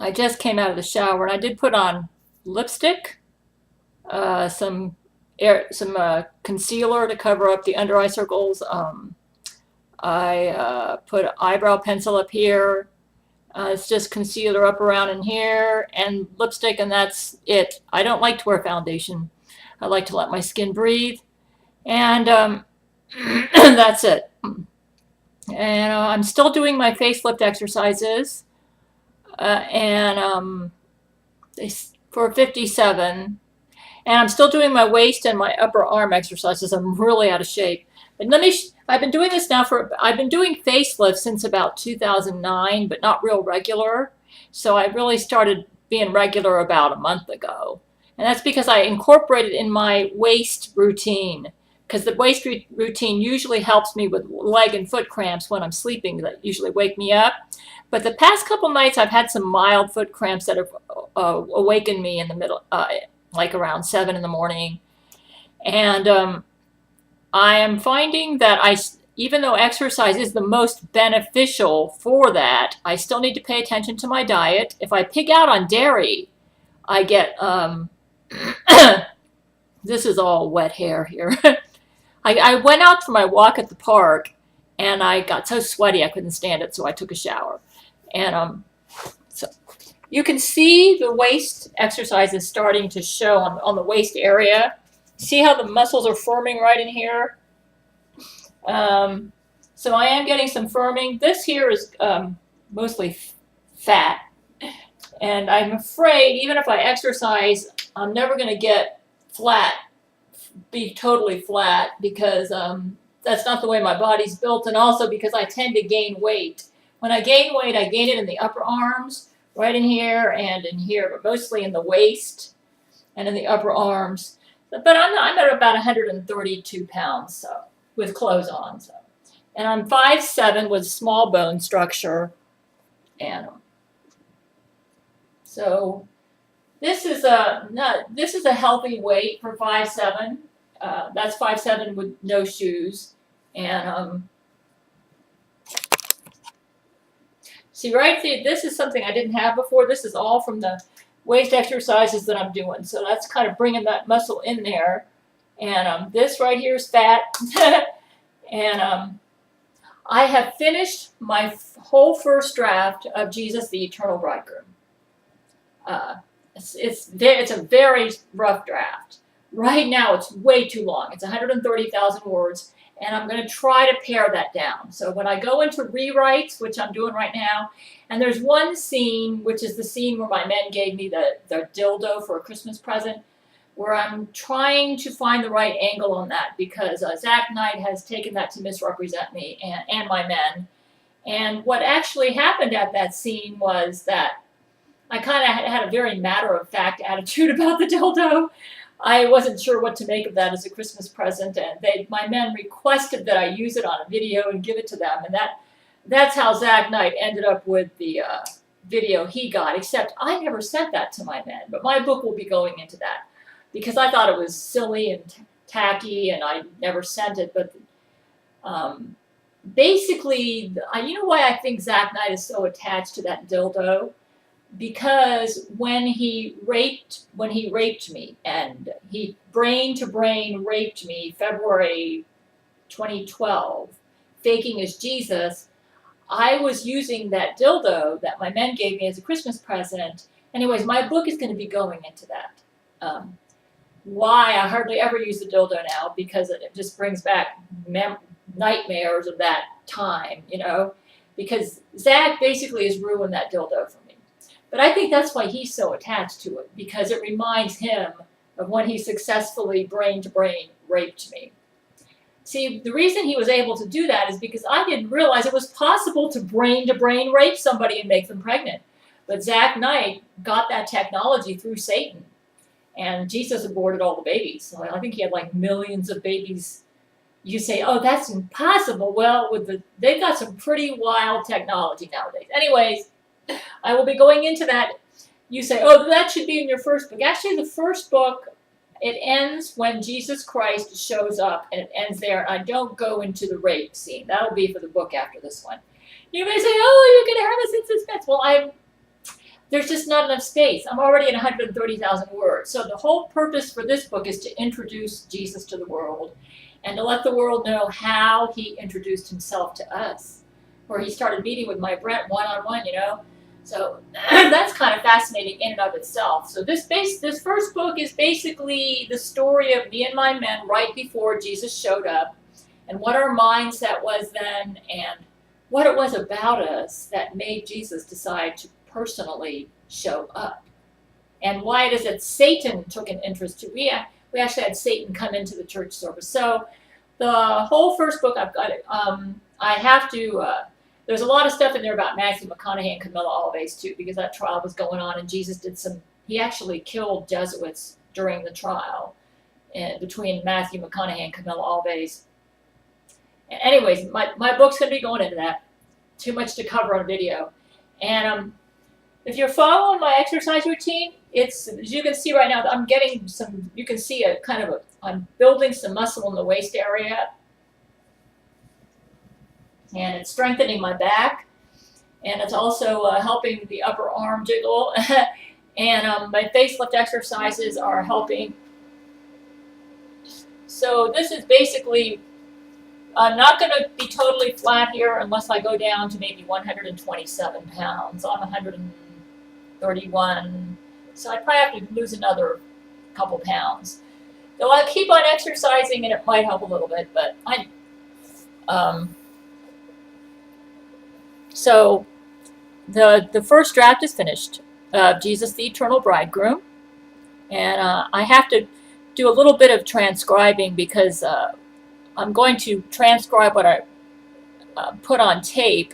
I just came out of the shower and I did put on lipstick, some concealer to cover up the under eye circles. I put eyebrow pencil up here. It's just concealer up around in here and lipstick, and that's it. I don't like to wear foundation. I like to let my skin breathe, and that's it. And I'm still doing my facelift exercises, and for 57, and I'm still doing my waist and my upper arm exercises. I'm really out of shape. But I've been doing this now I've been doing facelifts since about 2009, but not real regular. So I really started being regular about a month ago. And that's because I incorporated in my waist routine. Because the waist routine usually helps me with leg and foot cramps when I'm sleeping that usually wake me up. But the past couple nights I've had some mild foot cramps that have awakened me in the middle, like around 7 in the morning. And I am finding that even though exercise is the most beneficial for that, I still need to pay attention to my diet. If I pig out on dairy, I get, this is all wet hair here. I went out for my walk at the park and I got so sweaty I couldn't stand it, so I took a shower. And so you can see the waist exercises starting to show on the waist area. See how the muscles are firming right in here? So I am getting some firming. This here is mostly fat. And I'm afraid even if I exercise, I'm never going to get be totally flat, because that's not the way my body's built, and also because I tend to gain weight. When I gain weight, I gain it in the upper arms, right in here and in here, but mostly in the waist and in the upper arms. But I'm at about 132 pounds, so with clothes on. So, and I'm 5'7" with small bone structure, and so this is a healthy weight for 5'7". That's 5'7" with no shoes, and see right there, this is something I didn't have before. This is all from the waist exercises that I'm doing. So that's kind of bringing that muscle in there. And this right here is fat. And I have finished my whole first draft of Jesus, the Eternal Bridegroom. It's a very rough draft. Right now it's way too long. It's 130,000 words. And I'm going to try to pare that down. So when I go into rewrites, which I'm doing right now, and there's one scene, which is the scene where my men gave me the dildo for a Christmas present, where I'm trying to find the right angle on that, because Zach Knight has taken that to misrepresent me and my men. And what actually happened at that scene was that I kind of had a very matter-of-fact attitude about the dildo. I wasn't sure what to make of that as a Christmas present, and my men requested that I use it on a video and give it to them, and that's how Zach Knight ended up with the video he got, except I never sent that to my men, but my book will be going into that, because I thought it was silly and tacky, and I never sent it, but basically, you know why I think Zach Knight is so attached to that dildo? Because when he raped me, and he brain to brain raped me February 2012, faking as Jesus, I was using that dildo that my men gave me as a Christmas present. Anyways, my book is going to be going into that. Why I hardly ever use the dildo now, because it just brings back nightmares of that time, because Zach basically has ruined that dildo for me. But I think that's why he's so attached to it, because it reminds him of when he successfully brain-to-brain raped me. See, the reason he was able to do that is because I didn't realize it was possible to brain-to-brain rape somebody and make them pregnant. But Zach Knight got that technology through Satan, and Jesus aborted all the babies. So I think he had like millions of babies. You say, oh, that's impossible. Well, they've got some pretty wild technology nowadays. Anyways, I will be going into that. You say, oh, that should be in your first book. Actually, the first book, it ends when Jesus Christ shows up, and it ends there. I don't go into the rape scene. That'll be for the book after this one. You may say, oh, you're going to have us in suspense. Well, there's just not enough space. I'm already at 130,000 words. So the whole purpose for this book is to introduce Jesus to the world and to let the world know how he introduced himself to us, where he started meeting with my Brent one-on-one, you know. So that's kind of fascinating in and of itself. So this first book is basically the story of me and my men right before Jesus showed up, and what our mindset was then, and what it was about us that made Jesus decide to personally show up, and why it is that Satan took an interest to. We actually had Satan come into the church service. So the whole first book, I've got it. I have to. There's a lot of stuff in there about Matthew McConaughey and Camilla Alves too, because that trial was going on, and Jesus did some. He actually killed Jesuits during the trial, between Matthew McConaughey and Camilla Alves. Anyways, my book's going to be going into that. Too much to cover on video. And if you're following my exercise routine, it's, as you can see right now, I'm getting some, you can see a kind of a, I'm building some muscle in the waist area. And it's strengthening my back. And it's also helping the upper arm jiggle. And my facelift exercises are helping. So this is basically, I'm not going to be totally flat here unless I go down to maybe 127 pounds. I'm 131, so I probably have to lose another couple pounds. So I'll keep on exercising, and it might help a little bit. But so the first draft is finished. Jesus, the Eternal Bridegroom, and I have to do a little bit of transcribing because. I'm going to transcribe what I put on tape,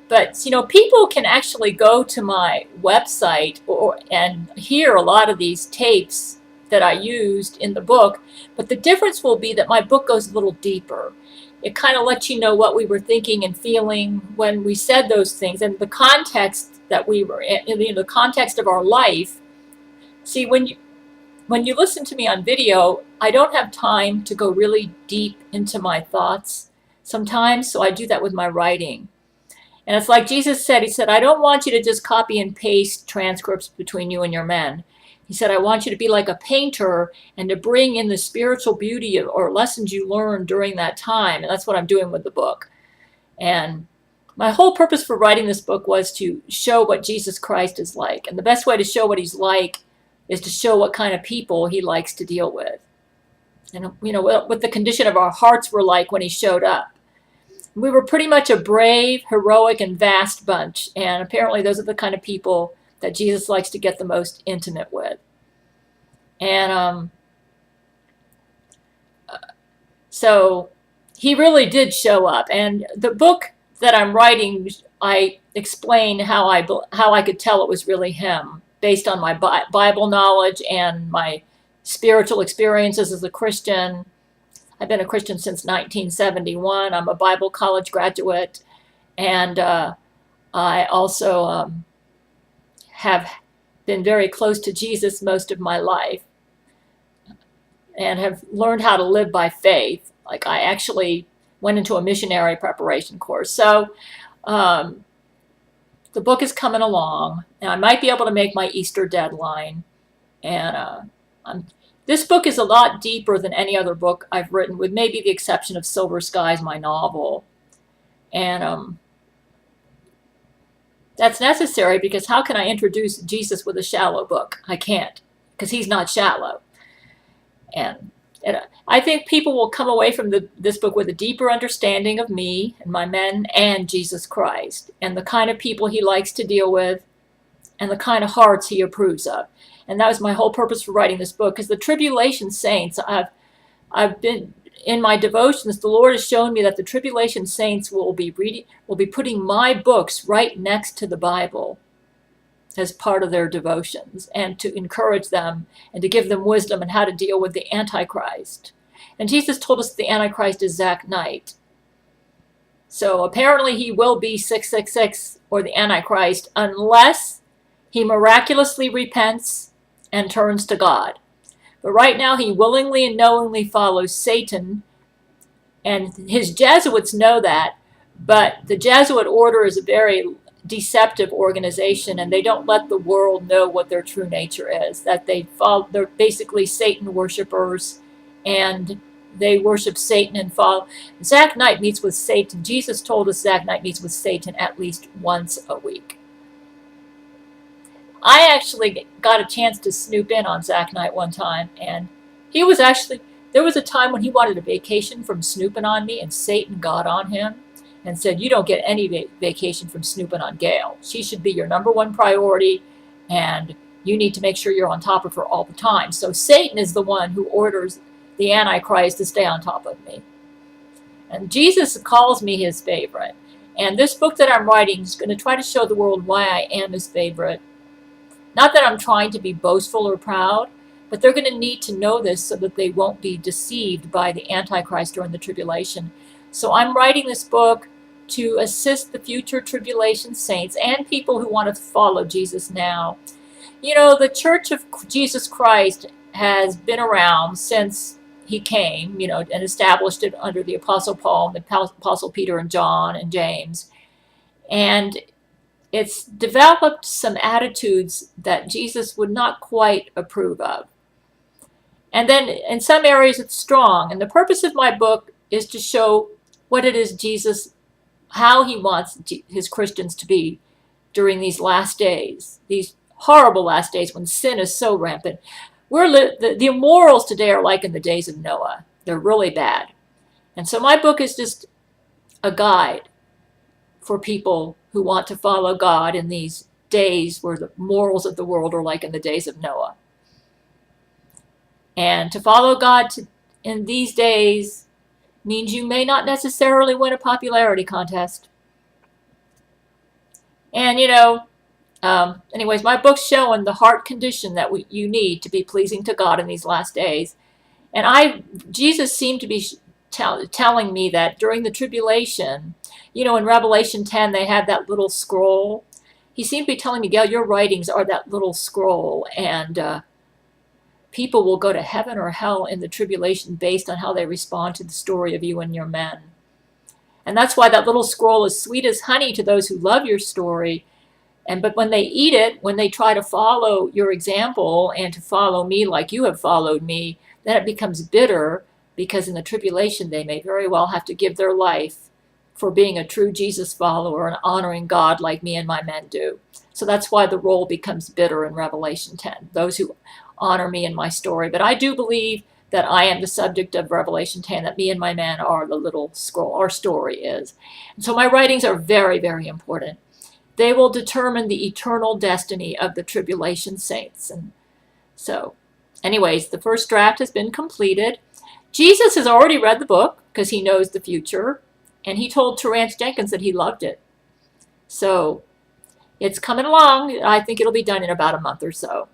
but you know, people can actually go to my website and hear a lot of these tapes that I used in the book, but the difference will be that my book goes a little deeper. It kind of lets you know what we were thinking and feeling when we said those things, and the context that we were in, the context of our life. See, when you listen to me on video, I don't have time to go really deep into my thoughts sometimes, so I do that with my writing. And it's like Jesus said, he said, I don't want you to just copy and paste transcripts between you and your men. He said, I want you to be like a painter and to bring in the spiritual beauty or lessons you learned during that time. And that's what I'm doing with the book. And my whole purpose for writing this book was to show what Jesus Christ is like. And the best way to show what he's like is to show what kind of people he likes to deal with. And, you know, what the condition of our hearts were like when he showed up. We were pretty much a brave, heroic, and vast bunch. And apparently those are the kind of people that Jesus likes to get the most intimate with. And so he really did show up. And the book that I'm writing, I explain how I could tell it was really him, based on my Bible knowledge and my spiritual experiences as a Christian. I've been a Christian since 1971. I'm a Bible college graduate. And I also have been very close to Jesus most of my life and have learned how to live by faith. Like, I actually went into a missionary preparation course. So the book is coming along, and I might be able to make my Easter deadline. And this book is a lot deeper than any other book I've written, with maybe the exception of Silver Skies, my novel. And that's necessary, because how can I introduce Jesus with a shallow book? I can't, because he's not shallow. And I think people will come away from this book with a deeper understanding of me and my men and Jesus Christ, and the kind of people he likes to deal with, and the kind of hearts he approves of. And that was my whole purpose for writing this book, because the tribulation saints, I've been in my devotions, the Lord has shown me that the tribulation saints will be putting my books right next to the Bible as part of their devotions, and to encourage them and to give them wisdom on how to deal with the Antichrist. And Jesus told us the Antichrist is Zach Knight. So apparently he will be 666, or the Antichrist, unless he miraculously repents and turns to God. But right now he willingly and knowingly follows Satan, and his Jesuits know that, but the Jesuit order is very deceptive organization, and they don't let the world know what their true nature is. That they're basically Satan worshipers, and they worship Satan and follow. Zach Knight meets with Satan. Jesus told us Zach Knight meets with Satan at least once a week. I actually got a chance to snoop in on Zach Knight one time, and he was actually, there was a time when he wanted a vacation from snooping on me, and Satan got on him and said, you don't get any vacation from snooping on Gail. She should be your number one priority, and you need to make sure you're on top of her all the time. So Satan is the one who orders the Antichrist to stay on top of me. And Jesus calls me his favorite. And this book that I'm writing is going to try to show the world why I am his favorite. Not that I'm trying to be boastful or proud, but they're going to need to know this so that they won't be deceived by the Antichrist during the tribulation. So I'm writing this book to assist the future tribulation saints and people who want to follow Jesus now. You know, the Church of Jesus Christ has been around since he came, and established it under the Apostle Paul and the Apostle Peter and John and James. And it's developed some attitudes that Jesus would not quite approve of. And then in some areas it's strong. And the purpose of my book is to show what it is Jesus, how he wants his Christians to be during these last days, these horrible last days when sin is so rampant. The immorals today are like in the days of Noah. They're really bad. And so my book is just a guide for people who want to follow God in these days where the morals of the world are like in the days of Noah. And to follow God in these days means you may not necessarily win a popularity contest. And, anyways, my book's showing the heart condition that you need to be pleasing to God in these last days. And Jesus seemed to be telling me that during the tribulation, in Revelation 10, they had that little scroll. He seemed to be telling me, Gail, your writings are that little scroll, and people will go to heaven or hell in the tribulation based on how they respond to the story of you and your men. And that's why that little scroll is sweet as honey to those who love your story. But when they eat it, when they try to follow your example and to follow me like you have followed me, then it becomes bitter, because in the tribulation they may very well have to give their life for being a true Jesus follower and honoring God like me and my men do. So that's why the roll becomes bitter in Revelation 10, those who honor me in my story. But I do believe that I am the subject of Revelation 10, that me and my men are the little scroll, our story is. And so my writings are very, very important. They will determine the eternal destiny of the tribulation saints. And so, anyways, the first draft has been completed. Jesus has already read the book because he knows the future. And he told Terrance Jenkins that he loved it. So it's coming along. I think it'll be done in about a month or so.